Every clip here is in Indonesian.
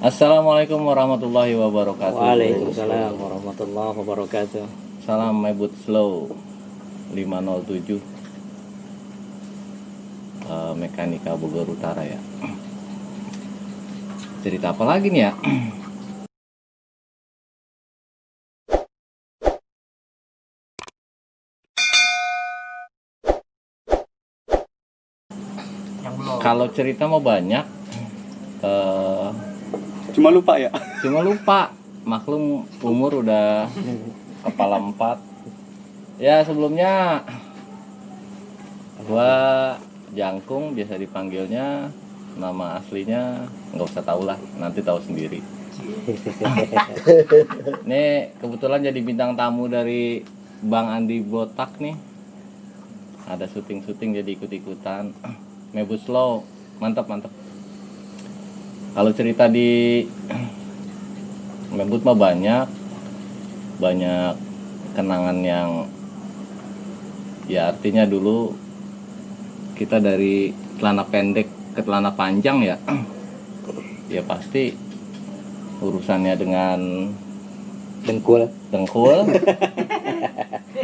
Assalamualaikum warahmatullahi wabarakatuh. Waalaikumsalam warahmatullahi wabarakatuh. Salam Mebut Slow 507 Mekanika Bogor Utara ya. Cerita apa lagi nih ya? Kalau cerita mau banyak, Cuma lupa ya. cuma lupa. Maklum umur udah kepala 4. Ya sebelumnya gua Jangkung, biasa dipanggilnya, nama aslinya nggak usah tahu lah, nanti tahu sendiri. Ini kebetulan jadi bintang tamu dari Bang Andi Botak nih. Ada syuting jadi ikut-ikutan. Mebut Slow, mantap. Kalau cerita di Mebut mah banyak kenangan yang ya artinya dulu kita dari celana pendek ke celana panjang ya. Ya pasti urusannya dengan Dengkul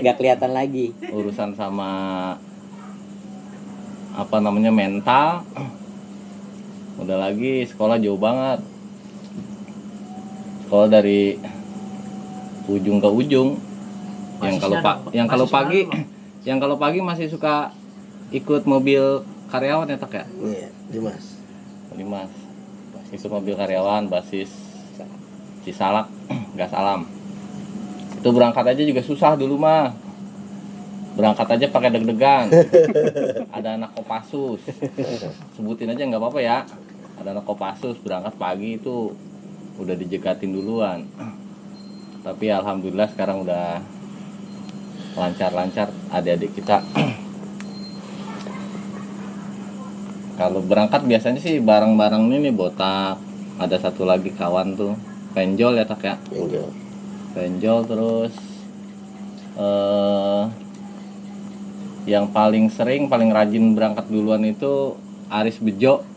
nggak kelihatan lagi. urusan sama apa namanya mental. Udah lagi sekolah jauh banget, sekolah dari ujung ke ujung. Yang kalau pagi masih suka ikut mobil karyawan ya tak ya? Iya, Dimas. Ikut mobil karyawan basis Cisalak gas alam. Itu berangkat aja juga susah dulu mah. Berangkat aja pakai deg-degan. Ada anak Kopassus. Sebutin aja nggak apa-apa ya. Ada anak Kopassus berangkat pagi itu udah dijegatin duluan. Tapi alhamdulillah sekarang udah lancar adik-adik kita. Kalau berangkat biasanya sih bareng-bareng ini Botak. Ada satu lagi kawan tuh, Penjol ya tak ya? Penjol terus yang paling rajin berangkat duluan itu Aris Bejo.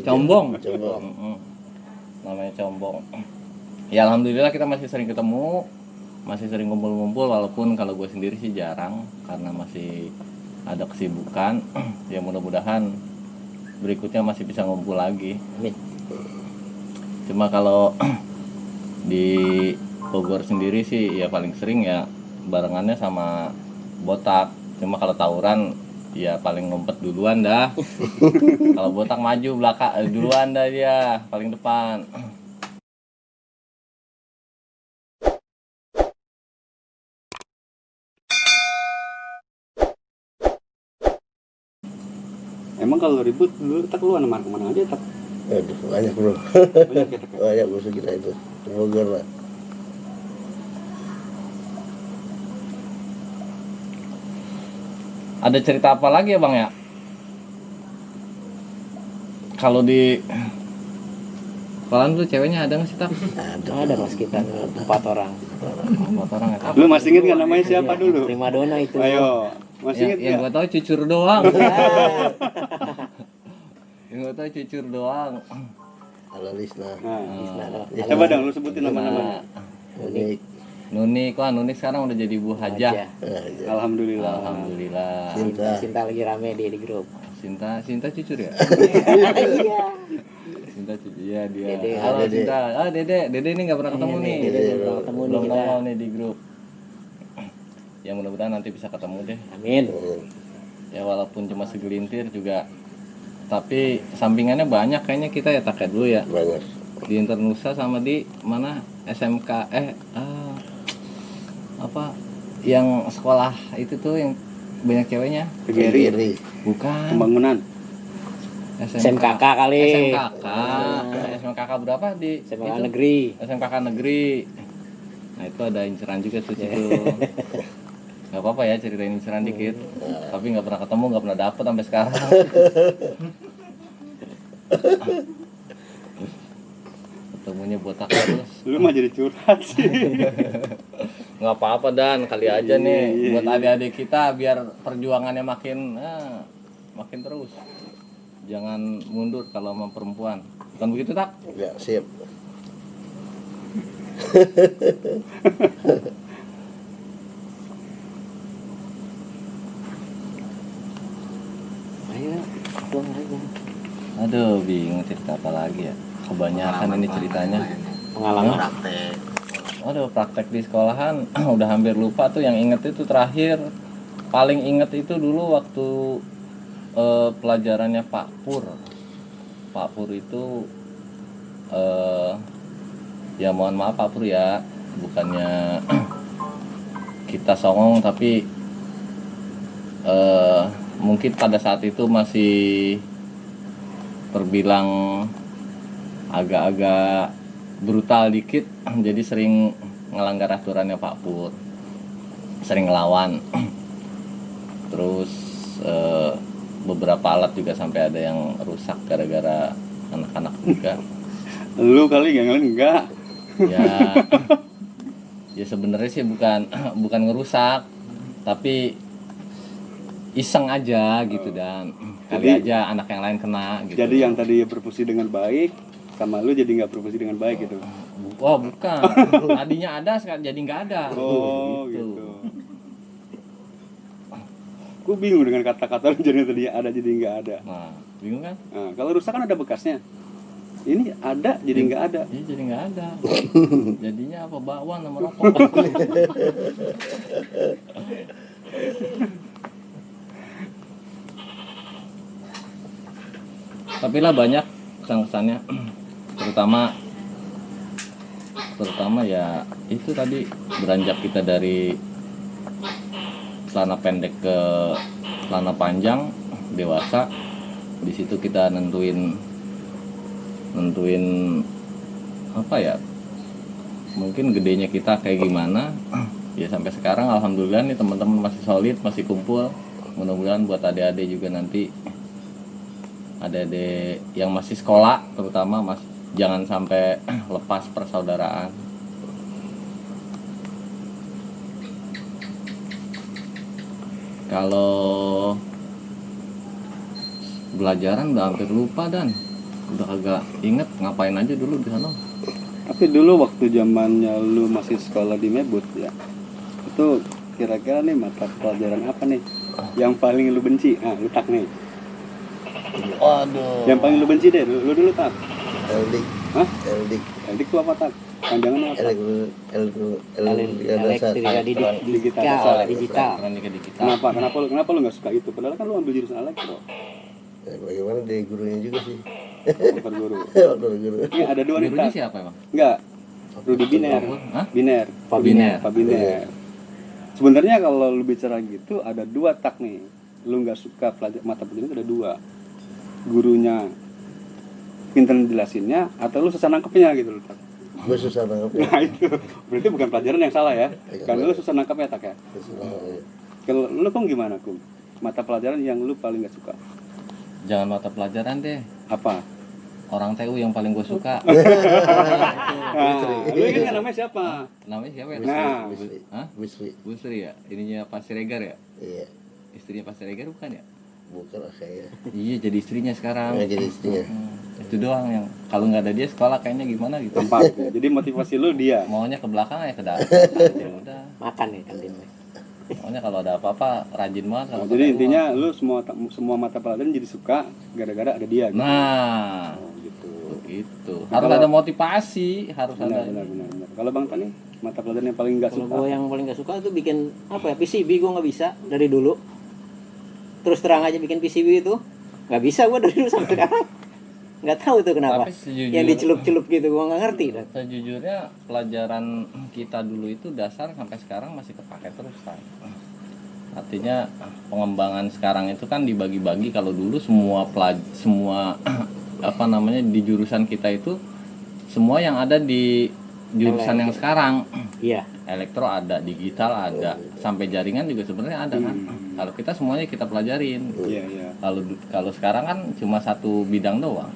Combong. Namanya Combong. Ya alhamdulillah kita masih sering ketemu, masih sering kumpul-kumpul, walaupun kalau gue sendiri sih jarang karena masih ada kesibukan. Ya mudah-mudahan berikutnya masih bisa ngumpul lagi. Cuma kalau di Bogor sendiri sih ya paling sering ya barengannya sama Botak. Cuma kalau tawuran ya paling ngumpet duluan dah. Kalau Botak maju belakang duluan dah, dia paling depan. Emang kalau ribut lu tak lu kemana aja tak? Aduh, banyak bro. Banyak ya tak? Banyak musuh kita itu. Bogor lah. Ada cerita apa lagi ya Bang ya? Kalau di Kolan tuh ceweknya ada nggak sih tak? Ada mas kita 4 orang. 4 orang ya tak? Lu masih inget nggak namanya siapa dulu? Primadona itu. Ayo, masih inget Yang nggak? gue tahu cucur doang. Yang gue tahu cucur doang. Halo Lisna. Nah, coba dong lu sebutin nama-namanya. Unik. Nunik, Nunik sekarang udah jadi Bu Hajah. Alhamdulillah. Alhamdulillah. Cinta lagi rame di grup. Sinta cucur ya? Iya. Sinta cucur ya dia. Dede. Halo Dede. Sinta. Dede ini nggak pernah ketemu nih. Dede belum pernah ketemu nih Belum kita. nongol nih di grup. Ya mudah-mudahan nanti bisa ketemu deh. Amin. Ya walaupun cuma segelintir juga. Tapi sampingannya banyak kayaknya kita ya tak dulu ya. Banyak. Di Internusa sama di mana SMK apa yang sekolah itu tuh yang banyak ceweknya. PGRI. Bukan. Pembangunan. SMKK kali. SMKK berapa di SMKK itu? negeri. SMKK negeri. Nah itu ada inceran juga tuh situ. Gak apa-apa ya ceritain inceran dikit. Tapi nggak pernah ketemu, nggak pernah dapet sampai sekarang. Ketemunya Botak terus. Lu mah jadi curhat sih. Nggak apa-apa Dan, kali aja nih buat adik-adik kita biar perjuangannya makin terus. Jangan mundur kalau sama perempuan. Bukan begitu tak? Ya, siap. Ayo, tuang aja. Aduh, bingung cerita apa lagi ya. Kebanyakan ini ceritanya. Pengalaman. Aduh, praktek di sekolahan udah hampir lupa tuh. Yang inget itu terakhir, paling inget itu dulu waktu pelajarannya Pak Pur. Pak Pur itu ya mohon maaf Pak Pur ya, bukannya kita songong, tapi mungkin pada saat itu masih terbilang agak-agak brutal dikit, jadi sering ngelanggar aturannya Pak Pur, sering ngelawan. Terus beberapa alat juga sampai ada yang rusak gara-gara anak-anak juga. Lu kali gak ngelain enggak? Ya, ya sebenarnya sih bukan ngerusak, tapi iseng aja gitu, dan kali Jadi- aja anak yang lain kena gitu. Jadi yang tadi berfungsi dengan baik sama lu jadi nggak berfungsi dengan baik gitu. Wah, bukan. Tadinya ada, sekarang jadi nggak ada. Oh gitu. Gue bingung dengan kata-kata lu jadi tadinya ada jadi nggak ada. Nah, bingung kan? Nah, kalau rusak kan ada bekasnya. Ini ada jadi nggak ada. Iya, jadi nggak ada. Jadinya apa, bakwan sama rokok. Tapi lah banyak kesan-kesannya, terutama ya itu tadi, beranjak kita dari celana pendek ke celana panjang dewasa. Di situ kita nentuin apa ya, mungkin gedenya kita kayak gimana. Ya sampai sekarang alhamdulillah nih teman-teman masih solid, masih kumpul. Mudah-mudahan buat adik-adik juga nanti, adik-adik yang masih sekolah terutama, jangan sampai lepas persaudaraan. Kalau belajaran udah hampir lupa, dan udah agak inget ngapain aja dulu di sana. Tapi dulu waktu zamannya lu masih sekolah di Mebut ya, itu kira-kira nih mata pelajaran apa nih yang paling lu benci? Ah, lu tak nih. Waduh. Yang paling lu benci deh, lu dulu tak. Eldik. Hah? Eldik. Edik tuh apa tak? Panjangannya apa? Elektrika digital. digital. Elektronika digital. Kenapa lu nggak suka itu? Padahal kan lu ambil jurusan elektro. Ya, bagaimana dari gurunya juga sih. Motor guru. Waktu guru. Ini ada dua nih Gurunya tak? siapa emang? Enggak. Rudi Biner. Hah? Biner. Pak Biner. Pak Biner. Sebenarnya kalau lu bicara gitu ada dua tak nih. Lu nggak suka mata pelajaran itu ada dua. Gurunya pintar jelasinnya atau lu susah nangkepnya gitu loh tak. Gue susah nangkepnya. Nah itu berarti bukan pelajaran yang salah ya. Karena lu susah nangkepnya tak ya. Kalau lu kok gimana kum? Mata pelajaran yang lu paling nggak suka Jangan mata pelajaran deh. apa? Orang TU yang paling gue suka. Nah, lu ini namanya siapa? Namanya siapa ya? Nah. Hah? Wiswi. Bu Sri ya? Ininya Pak Siregar ya? Iya. Istrinya Pak Siregar bukan ya? Bukan saya. Iya, jadi istrinya sekarang. Nggak jadi istrinya. Itu doang yang kalau nggak ada dia sekolah kayaknya gimana gitu. Tempat. Jadi motivasi lu dia. Maunya ke belakang ya ke dalam. Ya udah. Makan nih kantinnya. Maunya kalau ada apa-apa rajin banget. Nah, kalau jadi pakai intinya uang. lu semua mata pelajaran jadi suka gara-gara ada dia. Gitu. Nah, Oh, gitu. itu Nah, harus kalau- ada motivasi, harus Benar, ada. benar. Kalau Bang Tani, mata pelajaran yang paling nggak Kalau suka. gue yang paling gak suka tuh bikin apa ya, PCB gue nggak bisa dari dulu. Terus terang aja bikin PCB itu nggak bisa gue dari dulu sampai sekarang. Nggak tahu tuh kenapa. Tapi sejujur- Yang dicelup-celup gitu gue nggak ngerti. Dan Sejujurnya pelajaran kita dulu itu dasar sampai sekarang masih kepake terus kan. Artinya pengembangan sekarang itu kan dibagi-bagi. Kalau dulu semua apa namanya di jurusan kita itu semua yang ada di jurusan yang sekarang. iya. Elektro ada, digital ada, sampai jaringan juga sebenarnya ada kan. Kalau kita semuanya kita pelajarin. Iya, iya. Kalau sekarang kan cuma satu bidang doang.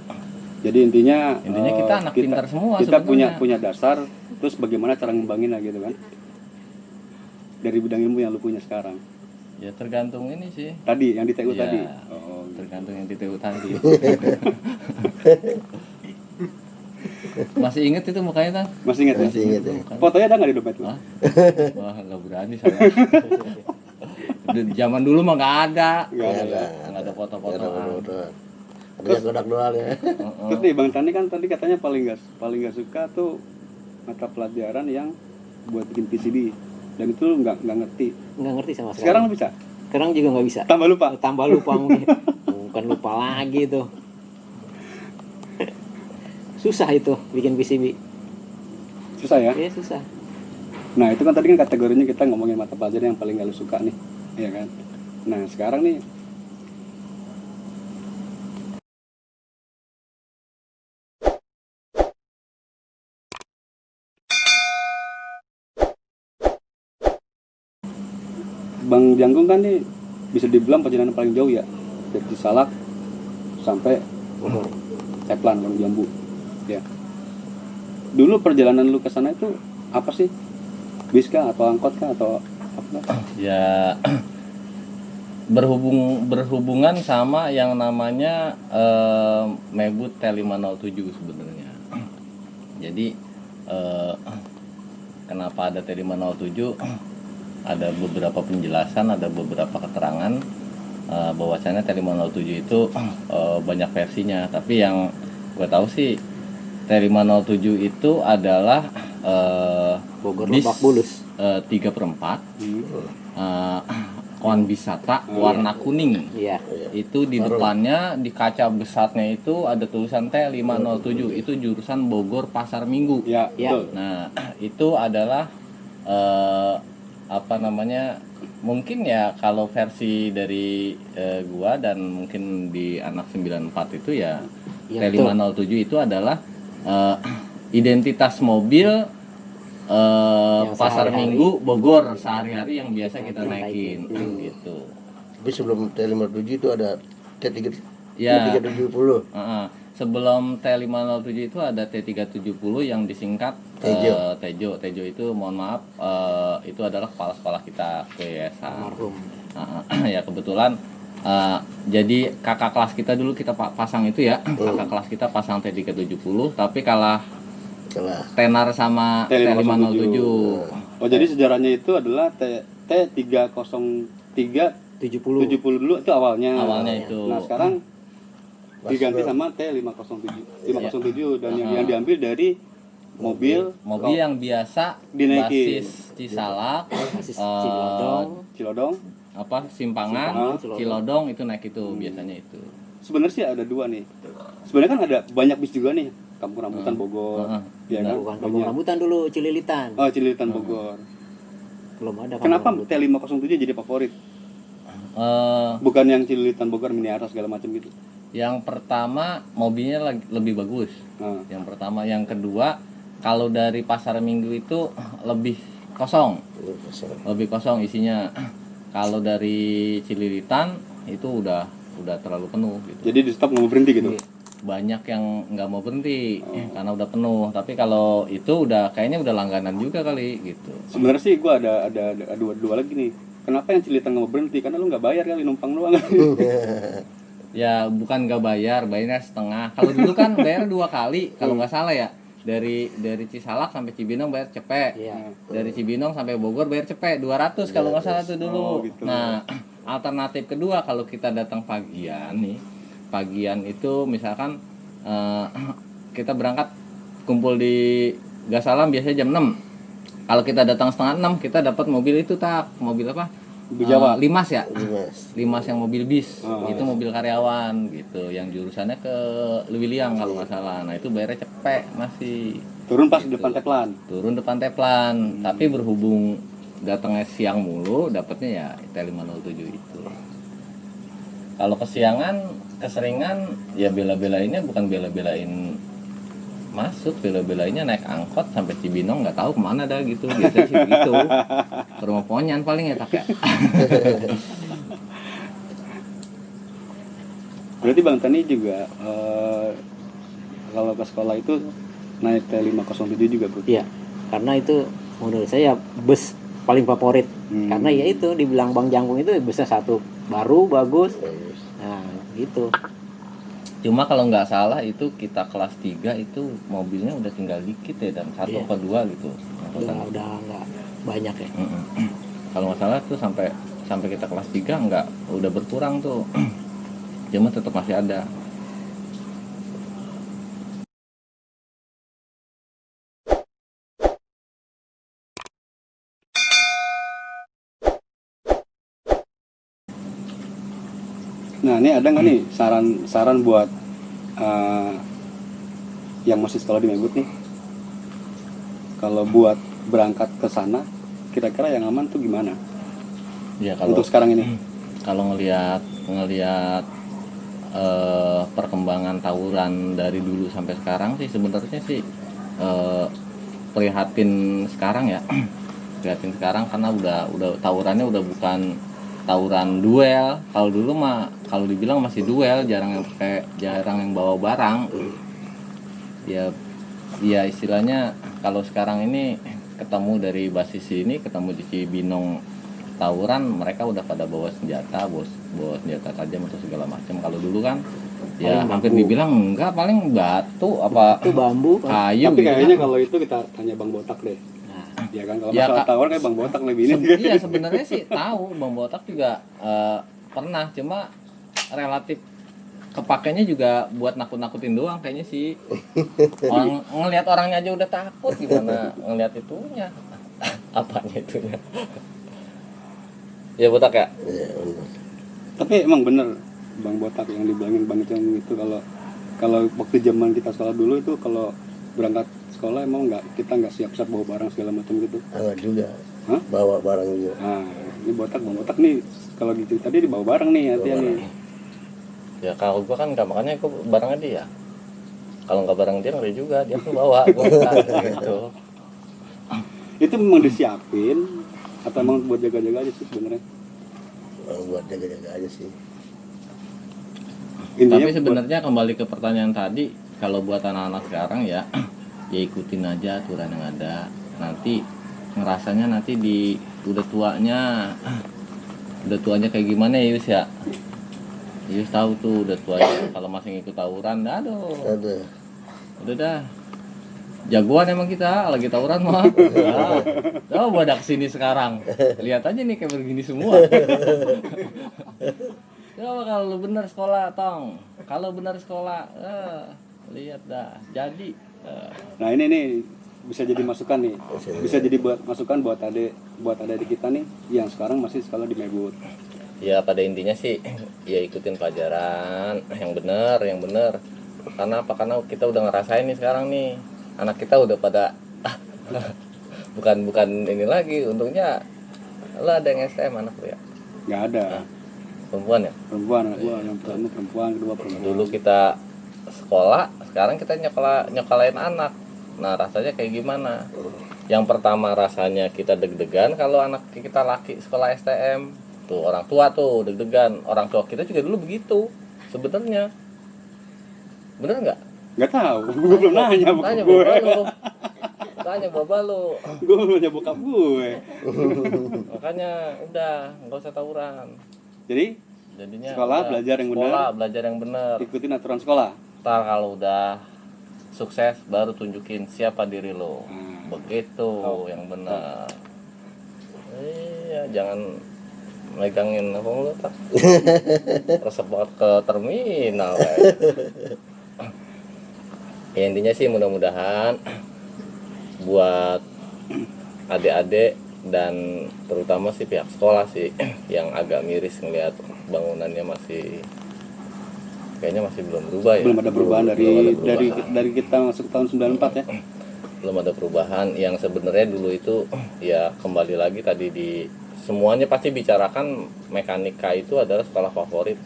Jadi intinya Kita anak pintar semua Kita sebenarnya. punya dasar, terus bagaimana cara ngembanginnya gitu kan. Dari bidang ilmu yang lu punya sekarang. Ya tergantung ini sih. Tadi yang di TU Iya, tadi. Oh, tergantung yang di TU tadi. Masih inget itu mukanya, Tang? Masih ingat ya? Masih ingat ya. Fotonya ada nggak di dompet lu? Hah? Wah, nggak berani saya. Zaman dulu mah nggak ada. Nggak ada ya. Nggak ada foto-fotoan. Ada kodak doang ya. Terus nih Bang Tani kan tadi katanya paling nggak suka tuh mata pelajaran yang buat bikin PCB, dan itu lu nggak ngerti. Nggak ngerti sama sekali. Sekarang lu bisa? Sekarang juga nggak bisa. Tambah lupa? Tambah lupa mungkin. Bukan lupa lagi tuh. Susah itu bikin PCB. Susah ya? Ya susah. Nah itu kan tadi kan kategorinya kita ngomongin mata pelajaran yang paling gak lu suka nih, ya kan? Nah sekarang nih Bang Janggung kan nih bisa dibilang perjalanan paling jauh ya, dari Cisalak sampai Ceplan, Gunung Jambu, ya. Dulu perjalanan lu ke sana itu apa sih? Bis kah atau angkot kah atau apa? Ya berhubungan sama yang namanya Mebut T507 sebenarnya. Jadi kenapa ada T507? Ada beberapa penjelasan, ada beberapa keterangan bahwasanya T507 itu banyak versinya. Tapi yang gue tahu sih T507 itu adalah Bogor bis Lebak Bulus. 3/4 koan bisata warna kuning. Iya. Itu di depannya di kaca besarnya itu ada tulisan T507, itu jurusan Bogor Pasar Minggu. Ya, Ya. betul. Nah, itu adalah apa namanya? Mungkin ya kalau versi dari gua dan mungkin di anak 94 itu ya Iya, T507 itu adalah identitas mobil Yang Pasar sehari-hari. Minggu Bogor sehari-hari yang biasa kita naikin gitu. Tapi sebelum T57 itu ada T3 Ya. T370. Sebelum T507 itu ada T370 yang disingkat Tejo. Tejo itu mohon maaf itu adalah kepala sekolah kita ke yayasan. Almarhum. Ya kebetulan jadi kakak kelas kita dulu kita pasang itu ya, kakak kelas kita pasang T370 tapi kalah tenar sama T507. Oh jadi sejarahnya itu adalah T303 70. 70 dulu itu awalnya. Awalnya itu. Nah sekarang diganti sama T507 dan yang diambil dari mobil yang biasa dinaikin. basis Cisalak, Basis Cilodong. Cilodong. Simpangan, Cilodong. Cilodong itu naik itu biasanya itu. Sebenarnya sih ada dua nih. Sebenarnya kan ada banyak bis juga nih, Kampung Rambutan Bogor, ya kan? Bukan Kampung Rambutan dulu, Cililitan. Oh Cililitan Bogor. Belum ada. Kenapa Kampung Rambutan. T507 jadi favorit? Eh, Bukan yang Cililitan Bogor, Mini Aras segala macam gitu. yang pertama mobilnya lebih bagus. Nah, Yang pertama, yang kedua kalau dari Pasar Minggu itu lebih kosong. Lebih kosong isinya. Kalau dari Cililitan itu udah terlalu penuh gitu. jadi di stop nggak mau berhenti gitu. Banyak yang nggak mau berhenti karena udah penuh. Tapi kalau itu kayaknya udah langganan juga kali gitu. Sebenarnya sih gua ada dua lagi nih. Kenapa yang Cililitan nggak mau berhenti? Karena lu nggak bayar kali, numpang doang. Ya bukan nggak bayarnya setengah. Kalau dulu kan bayar 2 kali kalau nggak salah ya. Dari Cisalak sampai Cibinong bayar cepet. Iya. Dari Cibinong sampai Bogor bayar cepet 200 kalau nggak salah tuh dulu. Oh, gitu. Nah alternatif kedua kalau kita datang pagian itu misalkan kita berangkat kumpul di Gasalam biasanya jam 6. Kalau kita datang setengah 6 kita dapat mobil itu mobil apa? Mobil Jawa. Limas ya? Mas. Limas yang mobil bis, Oh, itu mobil karyawan gitu, yang jurusannya ke Lewiliang kalau nggak salah. Nah itu bayarnya cepet masih. Turun pas di depan Teplan. Turun depan Teplan, tapi berhubung datangnya siang mulu, dapatnya ya T507 itu. Kalau kesiangan, keseringan ya bela-belainnya bukan bela-belain masuk, bela-belainnya naik angkot sampai Cibinong nggak tahu kemana dah gitu, biasanya sih gitu. Ke rumah Ponyan paling ya tak ya. Berarti Bang Tani juga kalau ke sekolah itu naik T507 juga bro? Iya. Karena itu menurut saya bus paling favorit. Karena ya itu dibilang Bang Jangkung itu busnya satu baru bagus. Nah, gitu. Cuma kalau nggak salah itu kita kelas 3 itu mobilnya udah tinggal dikit ya, dan satu Iya. apa dua gitu. Udah nggak banyak ya. Mm-mm. Kalau nggak salah tuh sampai sampai kita kelas 3 nggak, udah berkurang tuh. Cuma tetap masih ada. Nah, ini ada nggak nih saran buat eh, yang masih sekolah di Megut nih? Kalau buat berangkat ke sana, kira-kira yang aman tuh gimana? Ya kalau Untuk sekarang ini? kalau ngelihat perkembangan tawuran dari dulu sampai sekarang sih sebenarnya sih prihatin sekarang ya. Prihatin sekarang karena udah tawurannya udah bukan tawuran duel. Kalau dulu mah kalau dibilang masih duel, jarang yang bawa barang. Ya istilahnya kalau sekarang ini ketemu dari basis ini, ketemu di Cibinong tawuran, mereka udah pada bawa senjata, bawa senjata tajam atau segala macam. Kalau dulu kan ya Paling hampir bambu. dibilang enggak, paling batu apa Itu bambu kan. kayu Tapi gitu kayaknya kan. kalau itu kita tanya Bang Botak deh. Nah, Ya kan, kalau Ya, masalah Kak. tawuran kayak Bang Botak lebih ini. Iya sebenarnya sih tahu, Bang Botak juga pernah, cuma relatif kepakainya juga buat nakut-nakutin doang kayaknya sih. Orang ngelihat orangnya aja udah takut, gimana ngelihat itunya. Apanya itunya. Ya Botak ya. Iya, benar. Tapi emang bener Bang Botak yang dibilangin Bang Icong itu, kalau waktu zaman kita sekolah dulu itu kalau berangkat sekolah emang kita nggak siap-siap bawa barang segala macam gitu. Enggak juga. Hah? Bawa barang juga. Nah, ini Bang Botak nih kalau gitu tadi dibawa barang nih hati-hati Bawa nih. Ya kalau gua kan nggak, makanya gua barangnya dia. Kalau nggak barang dia ngeri juga, dia tuh bawa gua enggak gitu. Itu memang disiapin atau emang buat jaga-jaga aja sih sebenarnya? Buat jaga-jaga aja sih. Tapi buat- sebenarnya kembali ke pertanyaan tadi, kalau buat anak-anak sekarang ya ya ikutin aja aturan yang ada. Nanti ngerasanya nanti udah tuanya kayak gimana ya Yus ya. Yus tahu tuh udah tuanya kalau masih ngikut tawuran, aduh, Ada. udah dah. Jagoan emang kita lagi tawuran mah. Oh, badak sini sekarang. Lihat aja nih kayak begini semua. Coba kalau lu bener sekolah, Tong. Kalau bener sekolah, lihat dah. Jadi, Nah ini nih bisa jadi masukan nih, bisa jadi buat masukan buat adik kita nih yang sekarang masih sekolah di Megut. ya pada intinya sih, ya ikutin pelajaran yang bener. Karena apa? Karena kita udah ngerasain nih sekarang nih, anak kita udah pada bukan ini lagi. Untungnya lo ada yang STM anak lu ya, Nggak ada perempuan ya. perempuan, anak gua yang pertama perempuan, kedua perempuan. Dulu kita sekolah, sekarang kita nyokolain anak. Nah rasanya kayak gimana? Yang pertama rasanya kita deg-degan kalau anak kita laki sekolah STM. Tuh orang tua tuh deg-degan. Orang tua kita juga dulu begitu sebenarnya. Bener nggak? Nggak tahu, gua belum nanya bokap Tanya gue. bapak lu. Tanya bapak lu. Gua belum nanya bokap gue. Makanya udah nggak usah tawuran. Jadi Jadinya Sekolah, udah, belajar yang benar. sekolah, belajar yang benar. ikutin aturan sekolah. Ntar kalau udah sukses baru tunjukin siapa diri lo. Begitu yang benar. Iya, jangan megangin apa lo tak. Resep banget ke terminal kayak. Ya, intinya sih mudah-mudahan buat adik-adik dan terutama sih pihak sekolah sih yang agak miris ngelihat bangunannya kayaknya masih belum berubah ya. Belum ada perubahan Belum ada perubahan. dari kita masuk tahun 94 ya. Belum ada perubahan. Yang sebenarnya dulu itu ya kembali lagi tadi semuanya pasti bicarakan mekanika itu adalah sekolah favorit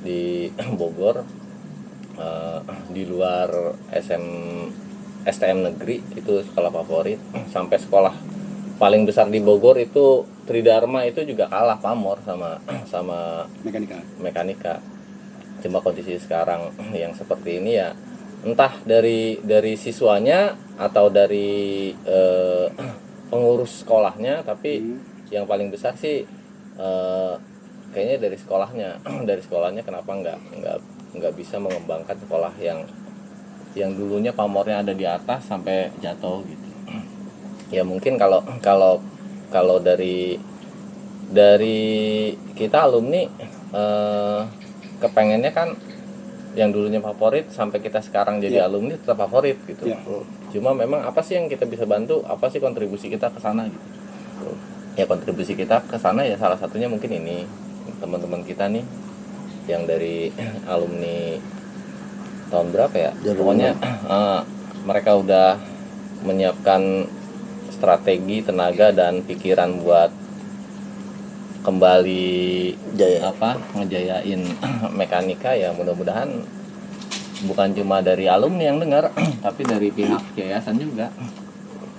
di Bogor. Di luar STM negeri itu sekolah favorit. Sampai sekolah paling besar di Bogor itu Tridharma itu juga kalah pamor sama mekanika. Cuma kondisi sekarang yang seperti ini ya entah dari siswanya atau dari pengurus sekolahnya, tapi yang paling besar sih kayaknya dari sekolahnya. Dari sekolahnya kenapa nggak nggak bisa mengembangkan sekolah yang dulunya pamornya ada di atas sampai jatuh gitu. Ya mungkin kalau dari kita alumni kepengennya kan yang dulunya favorit sampai kita sekarang jadi alumni tetap favorit gitu. Cuma memang apa sih yang kita bisa bantu, apa sih kontribusi kita ke sana gitu. Ya kontribusi kita ke sana ya salah satunya mungkin ini teman-teman kita nih yang dari alumni tahun berapa ya? Pokoknya mereka udah menyiapkan strategi, tenaga dan pikiran buat kembali ngejayain mekanika. Ya mudah-mudahan bukan cuma dari alumni yang dengar tapi dari pihak yayasan juga.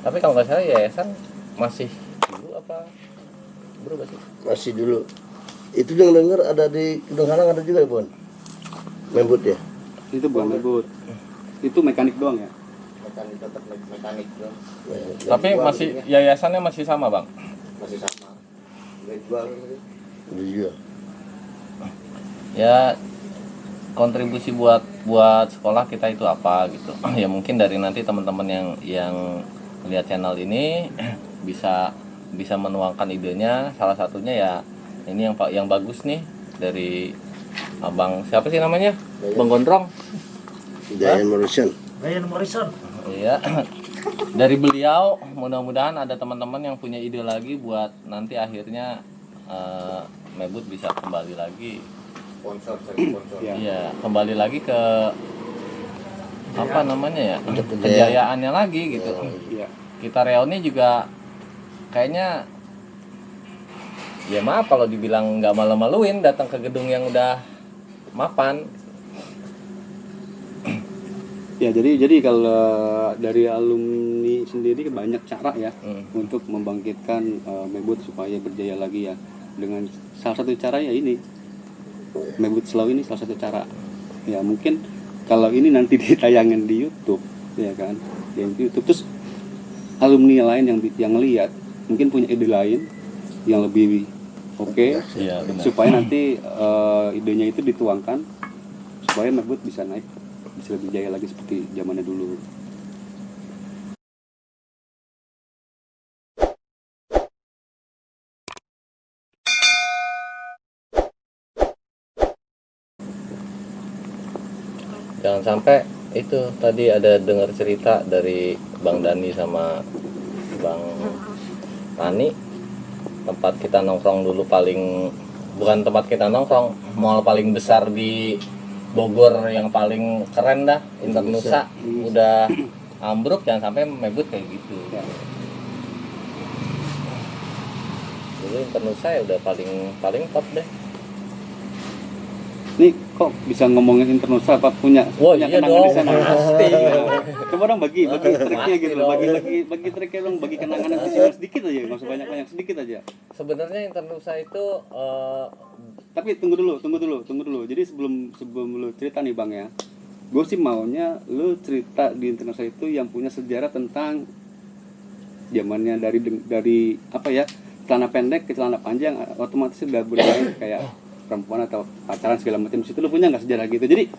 Tapi kalau nggak salah yayasan masih dulu apa berubah sih? Masih dulu. Itu yang dengar ada di Kedung Halang ada juga ya, Bon? Membut ya? Itu bukan Membut. Itu mekanik doang ya? Mekanik, tetap mekanik dong. Tapi masih yayasannya masih sama, Bang? Masih sama. Udah jual. Ya kontribusi buat sekolah kita itu apa gitu. Ya mungkin dari nanti teman-teman yang lihat channel ini bisa menuangkan idenya. Salah satunya ya ini yang bagus nih dari Abang siapa sih namanya? Bang Gondrong. Ryan Morrison. Iya. Dari beliau mudah-mudahan ada teman-teman yang punya ide lagi buat nanti akhirnya Mebut bisa kembali lagi sponsor. Iya, kembali lagi ke apa namanya ya? Kejayaannya lagi gitu. Kita reuni juga kayaknya ya maaf kalau dibilang nggak malu-maluin datang ke gedung yang udah mapan. Ya jadi kalau dari alumni sendiri banyak cara ya untuk membangkitkan Mebut supaya berjaya lagi ya. Dengan salah satu cara ya ini Mebut Slow ini salah satu cara. Ya mungkin kalau ini nanti ditayangin di YouTube ya kan, di YouTube terus alumni lain yang lihat mungkin punya ide lain yang lebih oke, supaya nanti idenya itu dituangkan supaya Mebut bisa naik, bisa lebih jaya lagi seperti zamannya dulu. Jangan sampai itu tadi ada dengar cerita dari Bang Dani sama Bang Tani, tempat kita nongkrong dulu bukan tempat kita nongkrong, mall paling besar di Bogor yang paling keren dah, Internusa udah ambruk. Jangan sampai Mebut kayak gitu. Dulu Internusa ya udah paling top deh. Nih kok bisa ngomongin Internusa apa punya Iya kenangan dong, di sana? pasti. Coba dong bagi triknya gitu loh, bagi triknya dong, bagi kenangan di sana sedikit aja, nggak usah banyak sedikit aja. Sebenarnya Internusa itu tapi tunggu dulu. Jadi sebelum lu cerita nih Bang ya, gue sih maunya lu cerita di Internusa itu yang punya sejarah tentang zamannya dari apa ya, celana pendek ke celana panjang, otomatis udah bermain kayak perempuan atau pacaran segala macam. Situ lu punya nggak sejarah gitu? Jadi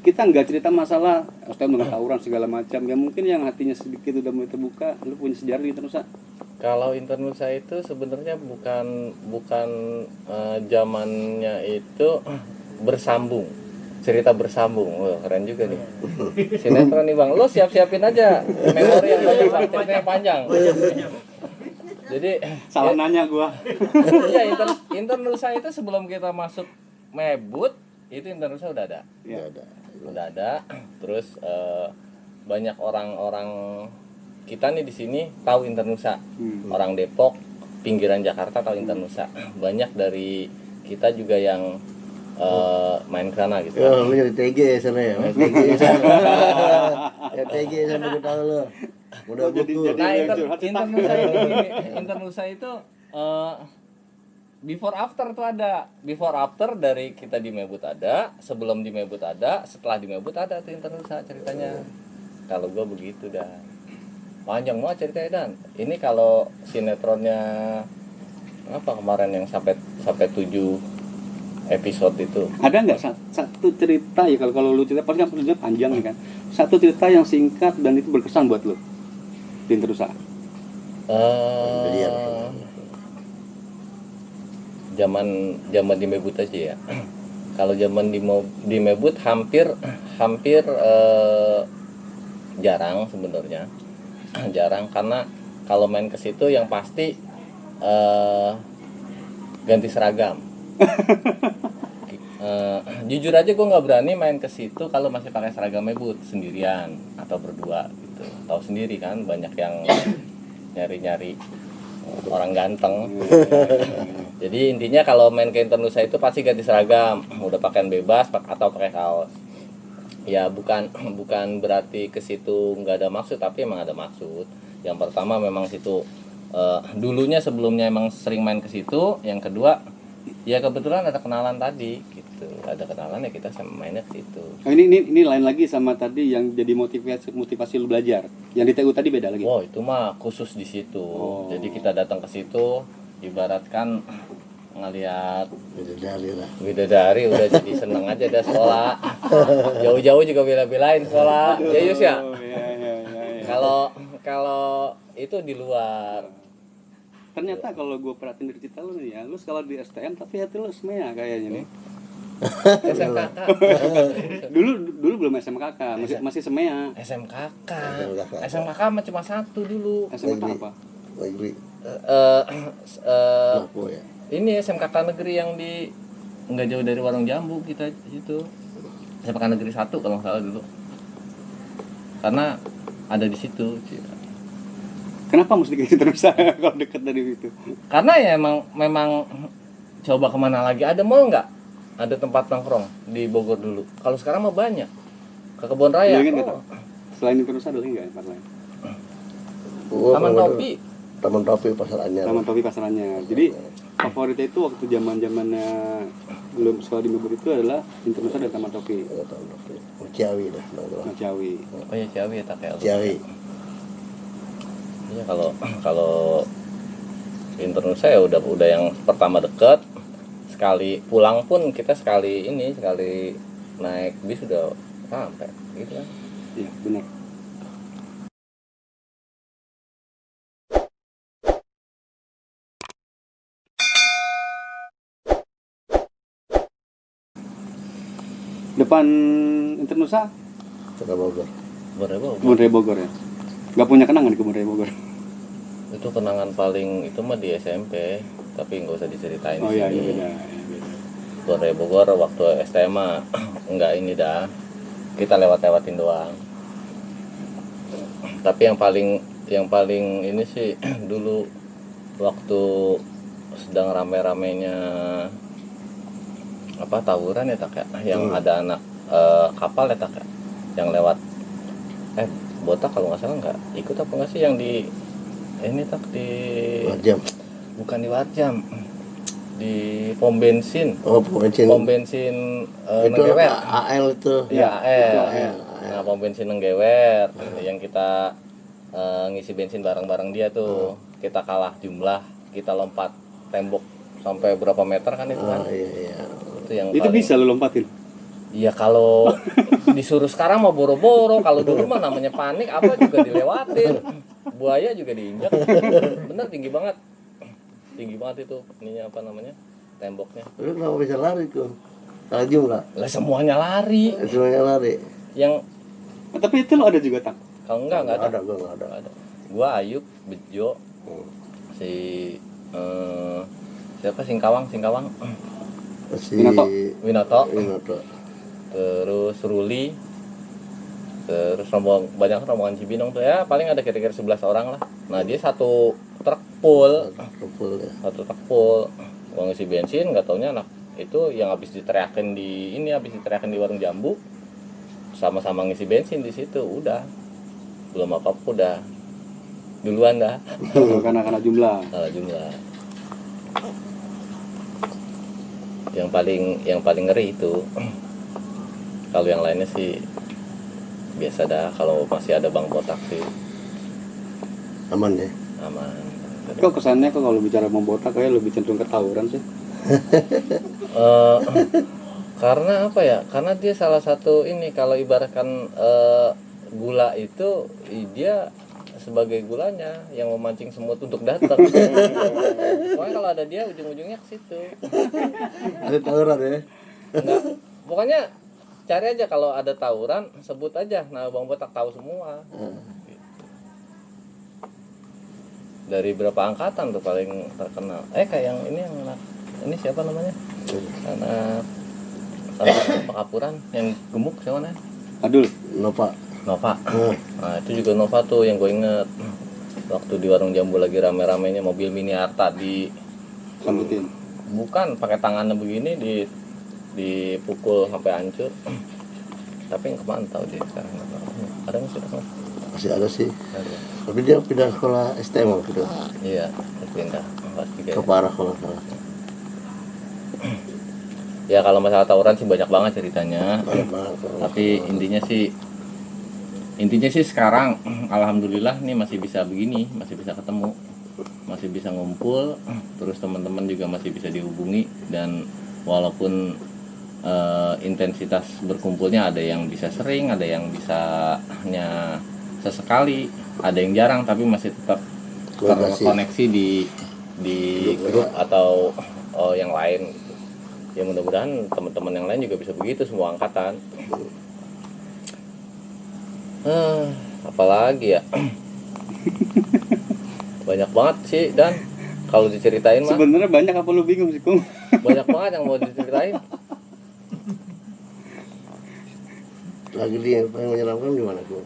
kita nggak cerita masalah dengan tawuran segala macam. Ya mungkin yang hatinya sedikit udah mulai terbuka, lu punya sejarah di Internusa. Kalau Internusa itu sebenarnya bukan zamannya itu bersambung, cerita bersambung. Wah, keren juga nih. Sinetron nih Bang, lo siapin aja memori yang banyak, Bang, ceritanya panjang. Jadi Salah nanya gua. Iya, Internusa itu sebelum kita masuk Mebut itu Internusa udah ada. Ya. Udah ada. Terus banyak orang-orang kita nih di sini tahu Internusa. Orang Depok, pinggiran Jakarta tahu Internusa. Banyak dari kita juga yang main ke sana gitu. Oh, lu nyari TG sana ya? TG sana. Ya TG sana gue tahu lo. Udah buku. Nah, Internusa itu before after tuh ada. Before after dari kita di Mebut ada, sebelum di Mebut ada, setelah di Mebut ada tuh Internusa ceritanya. Kalau gua begitu dah. Panjang banget ceritanya Dan. Ini kalau sinetronnya apa kemarin yang sampai 7 episode itu. Ada nggak satu cerita ya, kalau lu cerita pasti kan cerita panjang nih kan. Satu cerita yang singkat dan itu berkesan buat lu di Internusa. Zaman di Mebut aja ya. Kalau zaman di Mebut hampir jarang sebenarnya. Jarang karena kalau main ke situ yang pasti ganti seragam. Jujur aja gue nggak berani main ke situ kalau masih pakai seragam Mebut sendirian atau berdua gitu. Tahu sendiri kan banyak yang nyari-nyari orang ganteng. Jadi intinya kalau main ke Internusa itu pasti ganti seragam, udah pakaian bebas atau pakai kaos. Ya bukan berarti ke situ nggak ada maksud, tapi emang ada maksud. Yang pertama memang situ dulunya sebelumnya emang sering main ke situ. Yang kedua ya kebetulan ada kenalan tadi gitu, ada kenalan ya kita mainnya ke situ. Oh, ini lain lagi sama tadi yang jadi motivasi lu belajar. Yang di TU tadi beda lagi. Oh itu mah khusus di situ. Oh. Jadi kita datang ke situ, ibaratkan ngelihat bidadari udah jadi seneng aja dah sekolah. Jauh-jauh juga bela-belain sekolah. Ya Yus ya. Oh, iya. Kalau itu di luar. Ternyata kalau gue perhatiin dari cerita lu nih ya, lu sekolah di STM tapi hati lu SMEA kayaknya nih. SMKK. dulu belum SMKK, masih SMEA. SMKK mah cuma satu dulu. SMK apa? Negeri. Eh ini SMKK negeri yang di nggak jauh dari warung jambu kita itu. SMKK negeri 1 kalau nggak salah dulu. Karena ada di situ. Kenapa mesti kayak terus kalau dekat dari itu? Karena ya memang coba kemana lagi, ada mall nggak? Ada tempat nongkrong di Bogor dulu. Kalau sekarang mah banyak. Ke Kebon Raya. Selain itu terus ada lagi nggak tempat lain? Taman Topi. Taman Topi Pasar Anyar. Taman Topi Pasar Anyar. Jadi favoritnya itu waktu zamannya belum sekolah di Mebut itu adalah Internusa dan Taman Topi. Taman Topi. Ciawi dah. Ciawi. Oh ya Ciawi ya tak kayak. Ciawi. Iya kalau Internusa ya udah yang pertama deket. Sekali pulang pun kita sekali naik bis udah sampai gitu kan. Iya benar. Depan Internusa Kota Bogor. Kebun Raya Bogor ya. Gak punya kenangan di Kebun Raya Bogor. Itu kenangan paling itu mah di SMP, tapi nggak usah diceritain di Iya, sini. beda. Kebun Raya Bogor waktu SMA enggak ini dah. Kita lewat-lewatin doang. Tapi yang paling ini sih dulu waktu sedang rame-ramenya tawuran ya tak ya, yang ada anak kapal ya tak ya, yang lewat botak kalau nggak salah nggak ikut apa nggak sih yang di ini tak di Warjam. bukan di Warjam, di pom bensin. Pom bensin Itu Nenggewer. AL itu. Ya AL. AL. Nah pom bensin Nenggewer yang kita ngisi bensin bareng-bareng dia tuh. Kita kalah jumlah, kita lompat tembok sampai berapa meter kan itu kan. Iya. Itu bisa lu lompatin? Iya kalau disuruh sekarang mau boro-boro, kalau dulu mah namanya panik apa juga dilewatin. Buaya juga diinjak. Bener tinggi banget itu ininya apa namanya temboknya. Lu kenapa bisa lari tuh? Salah jumlah. Lah semuanya lari. Yang Tapi itu lo ada juga tak? kalau enggak ada. Gua enggak ada. Gua Ayub, Bejo, si siapa Singkawang. Si Winoto. Winoto. Terus Ruli, terus banyak rombongan Cibinong tuh ya paling ada kira-kira 11 orang lah. Nah dia satu truk full uang isi bensin, nggak taunya anak itu yang habis diteriakin di warung jambu, sama-sama ngisi bensin di situ, udah belum apa udah duluan dah. Karena jumlah. Yang paling ngeri itu. Kalau yang lainnya sih biasa dah, kalau masih ada bang botak sih Aman ya. aman. Kok kesannya kalau bicara bang botak kayak lebih cenderung ke tawuran sih? Eh, karena apa ya? Karena dia salah satu ini, kalau ibaratkan gula itu dia sebagai gulanya yang memancing semut untuk datang. Pokoknya kalau ada dia ujung-ujungnya ke situ. Ada tawuran ya. Enggak, pokoknya cari aja kalau ada tawuran, sebut aja. Nah, Bang Botak tahu semua. Dari berapa angkatan tuh paling terkenal? Kayak yang ini, yang anak ini siapa namanya? Anak Pekapuran yang gemuk siapa namanya? Adul. Nova. Nova. Nah, itu juga Nova tuh yang gue inget. Waktu di warung jambu lagi rame-ramenya mobil Mini Arta Sambutin. bukan pakai tangannya begini dipukul sampai hancur. Tapi yang kemana tahu dia sekarang? Ada nggak sih? Masih ada sih. Ada. Tapi dia pindah sekolah STM waktu itu. Iya, pindah kelas 3. Ke Parah kalau nggak salah. Ya kalau masalah tawuran sih banyak banget ceritanya. Banyak banget. Tapi intinya sih sekarang alhamdulillah nih masih bisa begini, masih bisa ketemu, masih bisa ngumpul, terus teman-teman juga masih bisa dihubungi, dan walaupun intensitas berkumpulnya ada yang bisa sering, ada yang bisa hanya sesekali, ada yang jarang, tapi masih tetap terkoneksi di grup atau yang lain gitu. Ya mudah-mudahan teman-teman yang lain juga bisa begitu, semua angkatan. Apalagi ya, banyak banget sih, dan kalau diceritain mah Sebenarnya banyak, apa lu bingung sih, Kum? banyak banget yang mau diceritain. Lagi dia yang paling menyeramkan di mana tuh?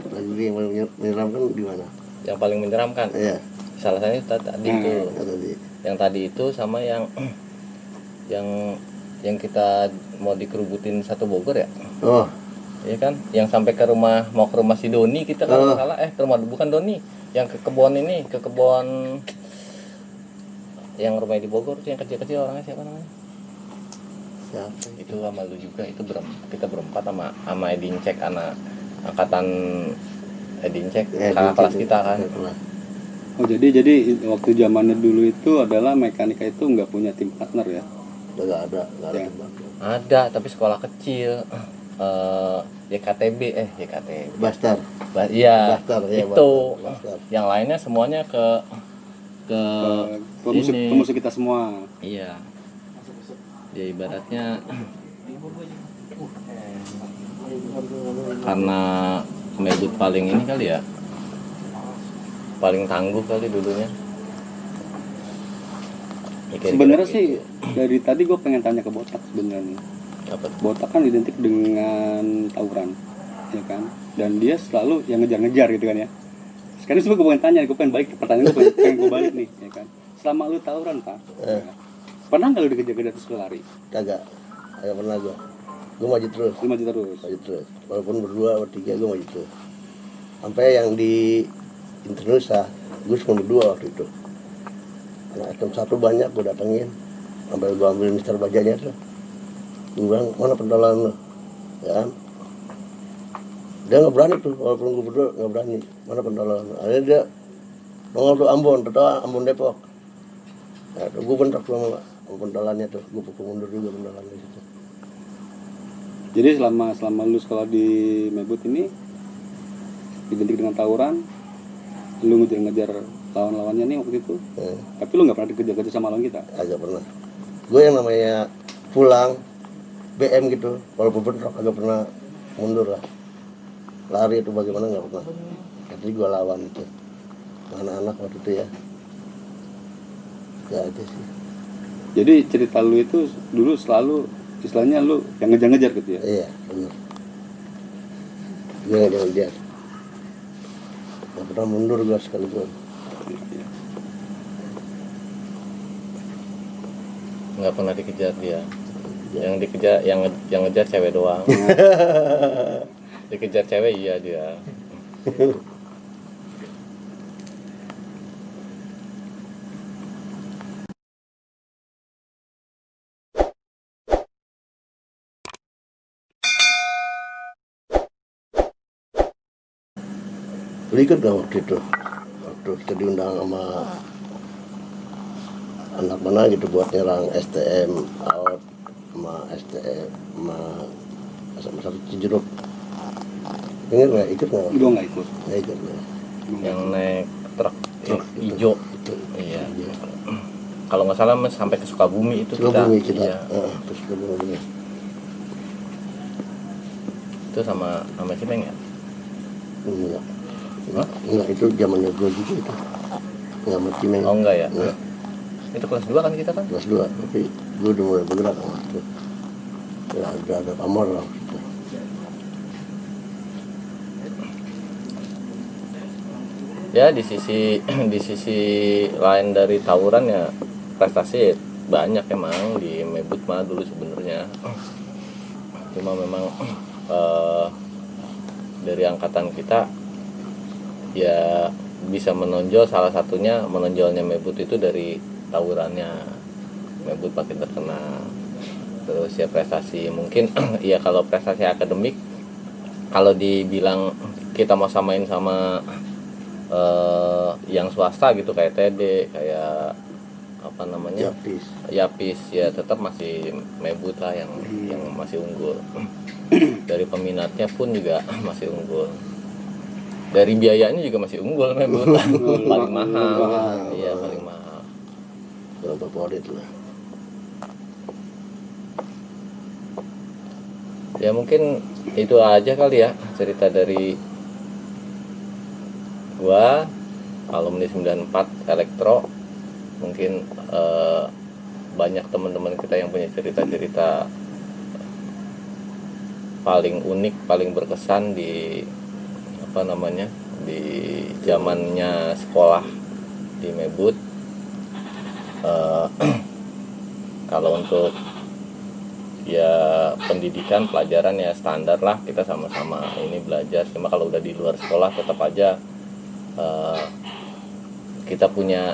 Lagi dia yang paling menyeramkan di mana? Yang paling menyeramkan, Iya. salah satunya tadi itu, Tadi. yang tadi itu sama yang kita mau dikerubutin satu Bogor ya. Oh, Iya kan, yang sampai mau ke rumah si Doni kita kan nggak salah, ke rumah bukan Doni, yang ke kebun yang rumahnya di Bogor tuh, yang kecil-kecil, orangnya siapa namanya? siapa? Itu sama lu juga, itu kita berempat sama Edin Cek, anak angkatan Edin Cek, kakak kelas kita kan. Oh, jadi waktu zamannya dulu itu adalah mekanika itu nggak punya tim partner ya? Nggak ada Ya. tempat. Ada, tapi sekolah kecil. YKTB. Bastar. Iya, Bastar, ya, itu Bastar. yang lainnya semuanya ke Pemusik kita semua. iya, ya ibaratnya karena Mebut paling ini kali ya, paling tangguh kali dulunya. Ya, kira-kira Sebenarnya gitu. sih dari tadi gue pengen tanya ke Botak sebenarnya. Apa tuh? Botak kan identik dengan tawuran, ya kan? Dan dia selalu yang ngejar-ngejar gitu kan ya. Sekarang gue pengen tanya, gue pengen balik ke pertanyaan gue, pengen gue balik nih, ya kan? Selama lu tawuran, Pak, pernah nggak lu dikejar-kejar terus lu lari? Kagak pernah gua. Gua maju terus. Lu maju terus. Maju terus. Walaupun berdua, bertiga gua maju terus. Sampai yang di Internusa, gua cuma berdua waktu itu. Anak item satu banyak gua datengin. Sampai gua ambil mister bajanya tuh. Gua bilang, mana pentolan lu? Ya kan? Dia nggak berani tuh, walaupun gua berdua nggak berani. Mana pentolan lu? Akhirnya dia nongol tuh Ambon Depok. Ya, gue bentak sama pentolannya tuh, gue pukul mundur juga pentolannya gitu. Jadi selama lu sekolah di Mebut ini identik dengan tawuran, lu ngejar-ngejar lawan-lawannya nih waktu itu. Tapi lu nggak pernah dikejar-kejar sama lawan kita? Agak pernah. Gue yang namanya pulang BM gitu, walaupun bentrok agak pernah mundur lah. Lari itu bagaimana nggak pernah. Jadi gue lawan itu. Anak-anak waktu itu ya. Ya aja sih. Jadi cerita lu itu dulu selalu istilahnya lu yang ngejar-ngejar gitu ya? Iya benar. Gue nggak ngejar. Nggak pernah mundur gue sekalipun. Nggak pernah dikejar dia. Yang dikejar yang ngejar cewek doang. Dikejar cewek iya dia. Lu ikut gak waktu itu? Waktu kita diundang sama anak mana gitu buat nyerang STM out sama STM sama satu Cijeruk. Dengar nggak ikut nggak? Gua nggak ikut. Nggak ikut ya. Yang naik truk Truk hijau. Itu. Iya. Iya. Kalau nggak salah Mas, sampai ke Sukabumi itu Sukabumi kita. Iya. Terus Sukabumi. Itu sama Cimeng ya? Enggak. Hah? Enggak, itu zamannya gue juga itu. Enggak sama Cimeng. Oh enggak ya? Enggak. Itu kelas 2 kan kita kan? Kelas 2, tapi gue udah mulai bergerak waktu itu. Ya udah ada pamor lah gitu. Ya di sisi di sisi lain dari tawuran ya prestasi banyak emang di Mebut mah dulu sebenarnya. Cuma memang dari angkatan kita ya bisa menonjol, salah satunya menonjolnya Mebut itu dari tawurannya. Mebut makin terkenal. Terus ya prestasi mungkin ya kalau prestasi akademik kalau dibilang kita mau samain sama yang swasta gitu kayak TD, kayak apa namanya, Yapis ya tetap masih Mebut lah yang masih unggul. Dari peminatnya pun juga masih unggul, dari biayanya juga masih unggul Mebut. Paling mahal. Iya paling mahal. Berapa favorit lah. Ya mungkin itu aja kali ya cerita dari gua, alumni 94 elektro. Mungkin banyak teman-teman kita yang punya cerita-cerita paling unik, paling berkesan di apa namanya, di zamannya sekolah di Mebut. Kalau untuk ya pendidikan, pelajaran ya standar lah, kita sama-sama ini belajar. Cuma kalau udah di luar sekolah tetap aja kita punya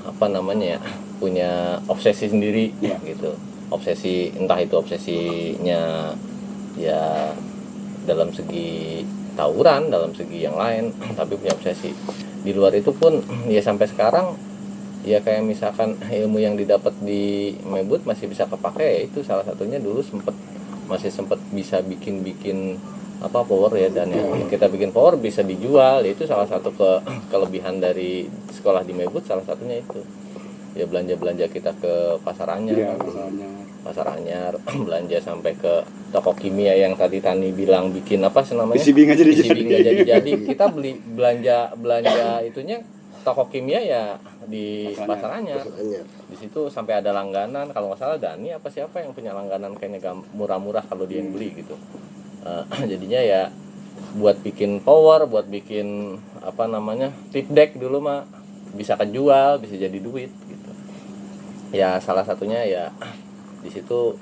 apa namanya ya, punya obsesi sendiri gitu. Obsesi, entah itu obsesinya ya dalam segi tawuran, dalam segi yang lain, tapi punya obsesi. Di luar itu pun ya sampai sekarang ya kayak misalkan ilmu yang didapat di Mebut masih bisa kepake, ya itu salah satunya. Dulu masih sempet bisa bikin apa power ya, dan yang kita bikin power bisa dijual, ya itu salah satu kelebihan dari sekolah di Mebut, salah satunya itu ya belanja kita ke pasar anyar, pasar anyar belanja sampai ke toko kimia yang tadi Tani bilang bikin apa sih namanya, PCB nggak jadi kita belanja itunya toko kimia ya di pasar anyar. Di situ sampai ada langganan, kalau nggak salah Dani apa siapa yang punya langganan kayaknya murah-murah kalau dia yang beli gitu. Jadinya ya buat bikin power, buat bikin apa namanya tip deck dulu mah bisa kejual, bisa jadi duit gitu. Ya salah satunya ya di situ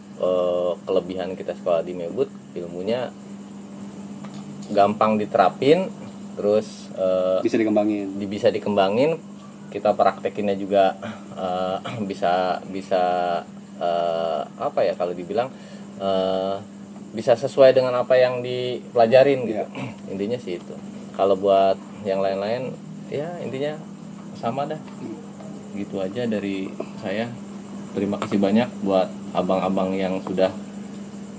kelebihan kita sekolah di Mebut, ilmunya gampang diterapin, terus bisa dikembangin, kita praktekinnya juga bisa apa ya kalau dibilang bisa sesuai dengan apa yang dipelajarin gitu. Intinya sih itu. Kalau buat yang lain-lain ya intinya sama dah. Gitu aja dari saya. Terima kasih banyak buat abang-abang yang sudah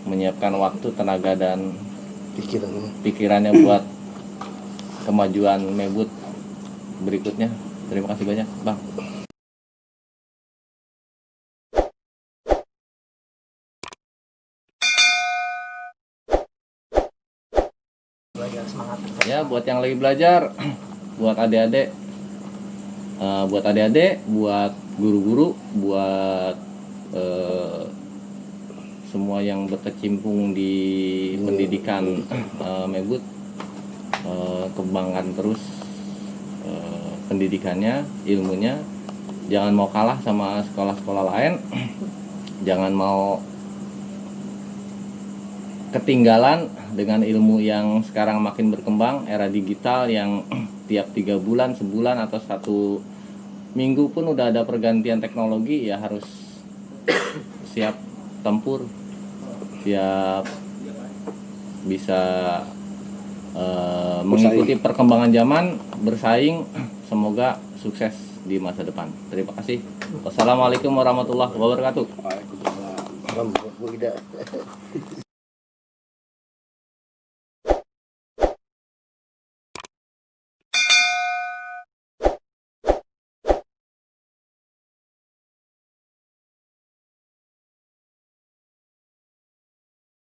menyiapkan waktu, tenaga dan pikirannya buat kemajuan Mebut berikutnya. Terima kasih banyak, Bang. Ya buat yang lagi belajar, buat adik-adik, buat guru-guru, buat semua yang berkecimpung di pendidikan Mebut, kembangkan terus pendidikannya, ilmunya. Jangan mau kalah sama sekolah-sekolah lain, jangan mau ketinggalan dengan ilmu yang sekarang makin berkembang, era digital yang tiap 3 bulan, sebulan atau 1 minggu pun udah ada pergantian teknologi. Ya harus siap tempur, siap bisa mengikuti perkembangan zaman, bersaing. Semoga sukses di masa depan. Terima kasih. Wassalamualaikum warahmatullahi wabarakatuh. Waalaikumsalam. Bu Ida.